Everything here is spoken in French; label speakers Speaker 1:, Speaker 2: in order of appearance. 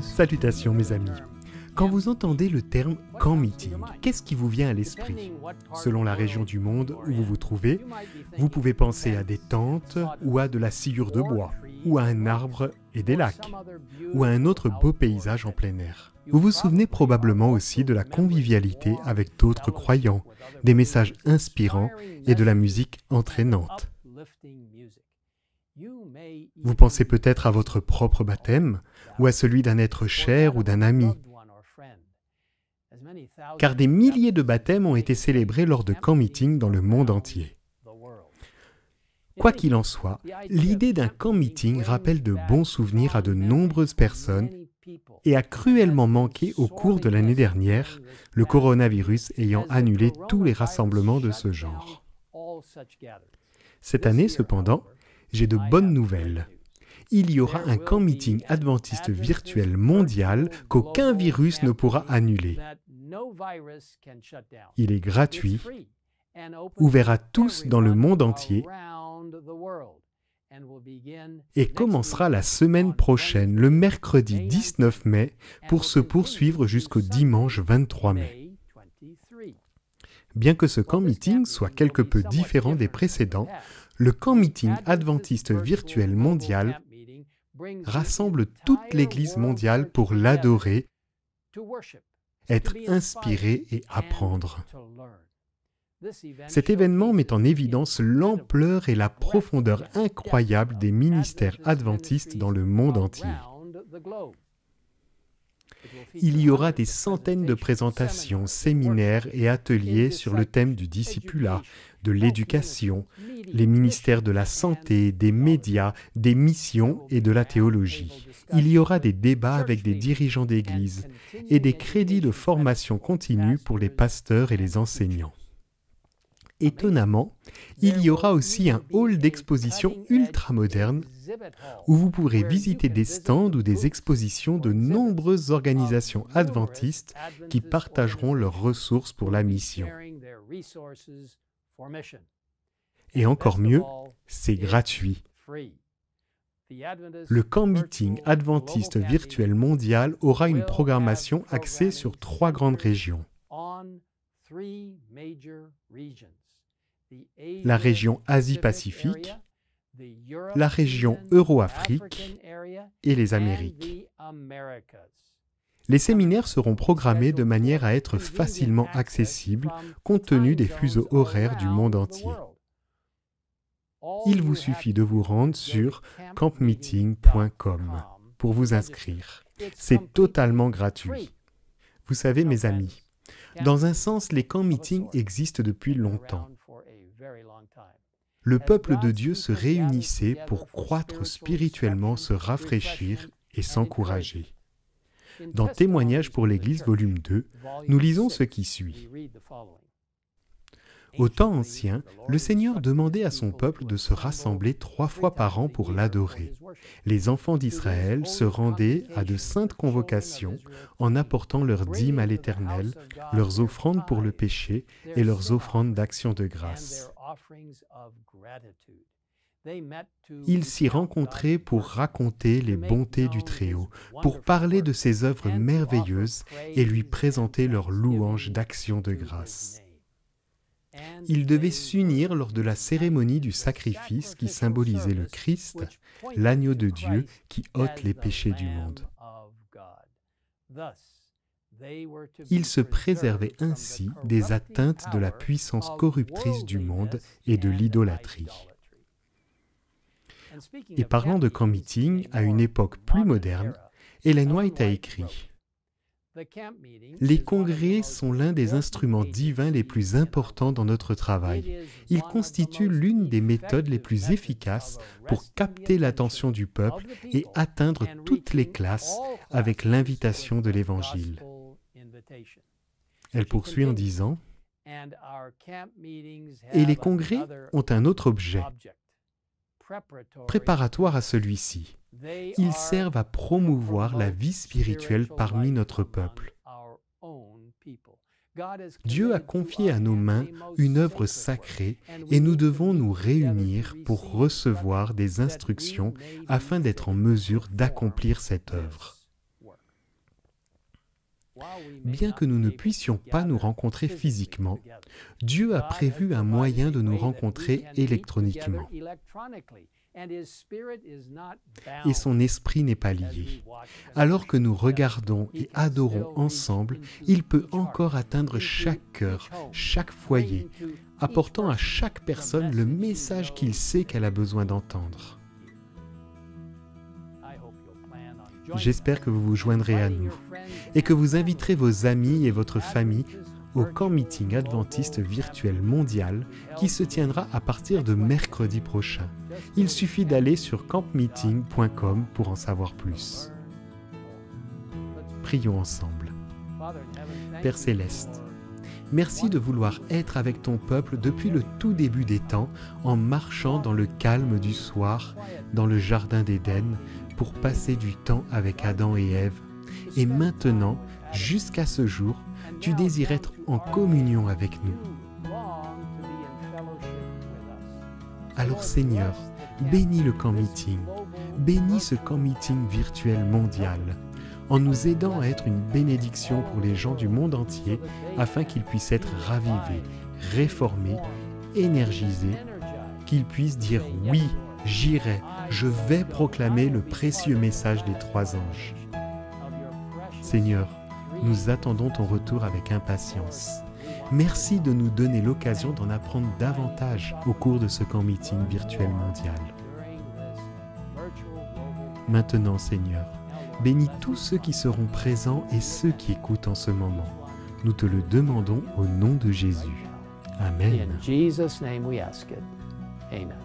Speaker 1: Salutations mes amis. Quand vous entendez le terme camp meeting, qu'est-ce qui vous vient à l'esprit? Selon la région du monde où vous vous trouvez, vous pouvez penser à des tentes ou à de la sciure de bois, ou à un arbre et des lacs, ou à un autre beau paysage en plein air. Vous vous souvenez probablement aussi de la convivialité avec d'autres croyants, des messages inspirants et de la musique entraînante. Vous pensez peut-être à votre propre baptême, ou à celui d'un être cher ou d'un ami. Car des milliers de baptêmes ont été célébrés lors de camp meeting dans le monde entier. Quoi qu'il en soit, l'idée d'un camp meeting rappelle de bons souvenirs à de nombreuses personnes et a cruellement manqué au cours de l'année dernière, le coronavirus ayant annulé tous les rassemblements de ce genre. Cette année, cependant, j'ai de bonnes nouvelles. Il y aura un camp meeting adventiste virtuel mondial qu'aucun virus ne pourra annuler. Il est gratuit, ouvert à tous dans le monde entier et commencera la semaine prochaine, le mercredi 19 mai, pour se poursuivre jusqu'au dimanche 23 mai. Bien que ce camp meeting soit quelque peu différent des précédents, le camp meeting adventiste virtuel mondial rassemble toute l'Église mondiale pour l'adorer, être inspiré et apprendre. Cet événement met en évidence l'ampleur et la profondeur incroyable des ministères adventistes dans le monde entier. Il y aura des centaines de présentations, séminaires et ateliers sur le thème du discipulat, de l'éducation, les ministères de la santé, des médias, des missions et de la théologie. Il y aura des débats avec des dirigeants d'église et des crédits de formation continue pour les pasteurs et les enseignants. Étonnamment, il y aura aussi un hall d'exposition ultramoderne où vous pourrez visiter des stands ou des expositions de nombreuses organisations adventistes qui partageront leurs ressources pour la mission. Et encore mieux, c'est gratuit. Le camp meeting adventiste virtuel mondial aura une programmation axée sur 3 grandes régions. La région Asie-Pacifique, la région Euro-Afrique et les Amériques. Les séminaires seront programmés de manière à être facilement accessibles compte tenu des fuseaux horaires du monde entier. Il vous suffit de vous rendre sur campmeeting.com pour vous inscrire. C'est totalement gratuit. Vous savez, mes amis, dans un sens, les camps meetings existent depuis longtemps. Le peuple de Dieu se réunissait pour croître spirituellement, se rafraîchir et s'encourager. Dans Témoignages pour l'Église, volume 2, nous lisons ce qui suit. Au temps ancien, le Seigneur demandait à son peuple de se rassembler 3 fois par an pour l'adorer. Les enfants d'Israël se rendaient à de saintes convocations en apportant leurs dîmes à l'Éternel, leurs offrandes pour le péché et leurs offrandes d'action de grâce. Ils s'y rencontraient pour raconter les bontés du Très-Haut, pour parler de ses œuvres merveilleuses et lui présenter leurs louanges d'action de grâce. Ils devaient s'unir lors de la cérémonie du sacrifice qui symbolisait le Christ, l'agneau de Dieu qui ôte les péchés du monde. Ils se préservaient ainsi des atteintes de la puissance corruptrice du monde et de l'idolâtrie. Et parlant de camp meeting à une époque plus moderne, Ellen White a écrit « Les congrès sont l'un des instruments divins les plus importants dans notre travail. Ils constituent l'une des méthodes les plus efficaces pour capter l'attention du peuple et atteindre toutes les classes avec l'invitation de l'Évangile. » Elle poursuit en disant « Et les congrès ont un autre objet, préparatoire à celui-ci. Ils servent à promouvoir la vie spirituelle parmi notre peuple. Dieu a confié à nos mains une œuvre sacrée et nous devons nous réunir pour recevoir des instructions afin d'être en mesure d'accomplir cette œuvre. Bien que nous ne puissions pas nous rencontrer physiquement, Dieu a prévu un moyen de nous rencontrer électroniquement. Et son esprit n'est pas lié. Alors que nous regardons et adorons ensemble, il peut encore atteindre chaque cœur, chaque foyer, apportant à chaque personne le message qu'il sait qu'elle a besoin d'entendre. J'espère que vous vous joindrez à nous et que vous inviterez vos amis et votre famille au camp meeting adventiste virtuel mondial qui se tiendra à partir de mercredi prochain. Il suffit d'aller sur campmeeting.com pour en savoir plus. Prions ensemble. Père Céleste, merci de vouloir être avec ton peuple depuis le tout début des temps en marchant dans le calme du soir, dans le jardin d'Éden, pour passer du temps avec Adam et Ève. Et maintenant, jusqu'à ce jour, tu désires être en communion avec nous. Alors Seigneur, bénis le camp meeting, bénis ce camp meeting virtuel mondial, en nous aidant à être une bénédiction pour les gens du monde entier, afin qu'ils puissent être ravivés, réformés, énergisés, qu'ils puissent dire « Oui, j'irai, je vais proclamer le précieux message des 3 anges ». Seigneur, nous attendons ton retour avec impatience. Merci de nous donner l'occasion d'en apprendre davantage au cours de ce camp meeting virtuel mondial. Maintenant, Seigneur, bénis tous ceux qui seront présents et ceux qui écoutent en ce moment. Nous te le demandons au nom de Jésus. Amen.
Speaker 2: In Jesus' name we ask it. Amen.